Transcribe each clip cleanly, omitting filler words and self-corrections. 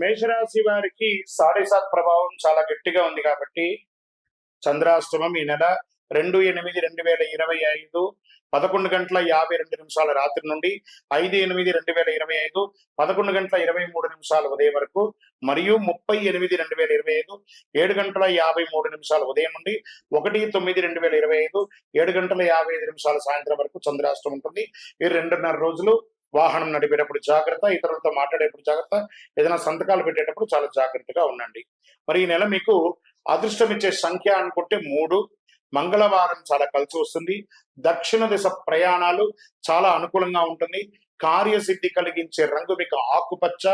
మేషరాశి వారికి 7.5 ప్రభావం చాలా గట్టిగా ఉంది కాబట్టి చంద్రాష్టమం ఈ నెల 2/8/2025 11:52 రాత్రి నుండి 5/8/2025 11:23 ఉదయం వరకు మరియు 30/8/2025 7:53 ఉదయం నుండి 1/9/2025 7:55 సాయంత్రం వరకు చంద్రాష్టమం ఉంటుంది. ఈ 2.5 రోజులు వాహనం నడిపేటప్పుడు జాగ్రత్త, ఇతరులతో మాట్లాడేటప్పుడు జాగ్రత్త, ఏదైనా సంతకాలు పెట్టేటప్పుడు చాలా జాగ్రత్తగా ఉండండి. మరి ఈ నెల మీకు అదృష్టం ఇచ్చే సంఖ్య అనుకుంటే 3. మంగళవారం చాలా కలిసి వస్తుంది. దక్షిణ దిశ ప్రయాణాలు చాలా అనుకూలంగా ఉంటుంది. కార్యసిద్ధి కలిగించే రంగు మీకు ఆకుపచ్చ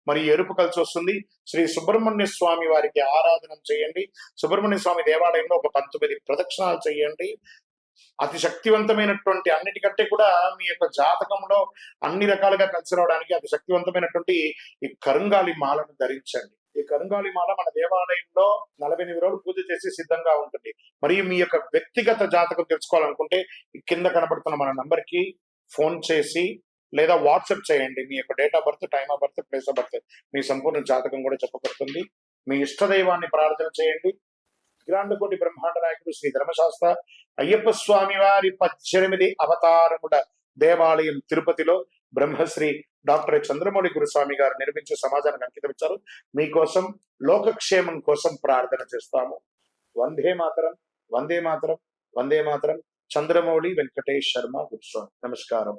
మరియు ఎరుపు కలిసి వస్తుంది. శ్రీ సుబ్రహ్మణ్య స్వామి వారికి ఆరాధన చేయండి. సుబ్రహ్మణ్య స్వామి దేవాలయంలో ఒక 19 ప్రదక్షిణాలు చేయండి. అతి శక్తివంతమైనటువంటి, అన్నిటికంటే కూడా మీ యొక్క జాతకంలో అన్ని రకాలుగా కలిసి రావడానికి అతి శక్తివంతమైనటువంటి ఈ కరుంగాలి మాలను ధరించండి. ఈ కరుంగాలి మాల మన దేవాలయంలో 48 రోజులు పూజ చేసి సిద్ధంగా ఉంటుంది. మరియు మీ యొక్క వ్యక్తిగత జాతకం తెలుసుకోవాలనుకుంటే ఈ కింద కనబడుతున్న మన నంబర్ కి ఫోన్ చేసి లేదా వాట్సాప్ చేయండి. మీ యొక్క date of birth, time of birth, place of birth, మీ సంపూర్ణ జాతకం కూడా చెప్పబడుతుంది. మీ ఇష్టదైవాన్ని ప్రార్థన చేయండి. అఖిలాండకోటి బ్రహ్మాండ నాయకుడు శ్రీ ధర్మశాస్త్ర అయ్యప్ప స్వామి వారి 18 అవతారముల దేవాలయం తిరుపతిలో బ్రహ్మశ్రీ డాక్టర్ చంద్రమౌళి గురుస్వామి గారు నిర్మించే సమాజానికి అంకితం ఇచ్చారు. మీకోసం, లోకక్షేమం కోసం ప్రార్థన చేస్తాము. వందే మాతరం, వందే మాతరం, వందే మాతరం. చంద్రమౌళి వెంకటేష్ శర్మ గురుస్వామి. నమస్కారం.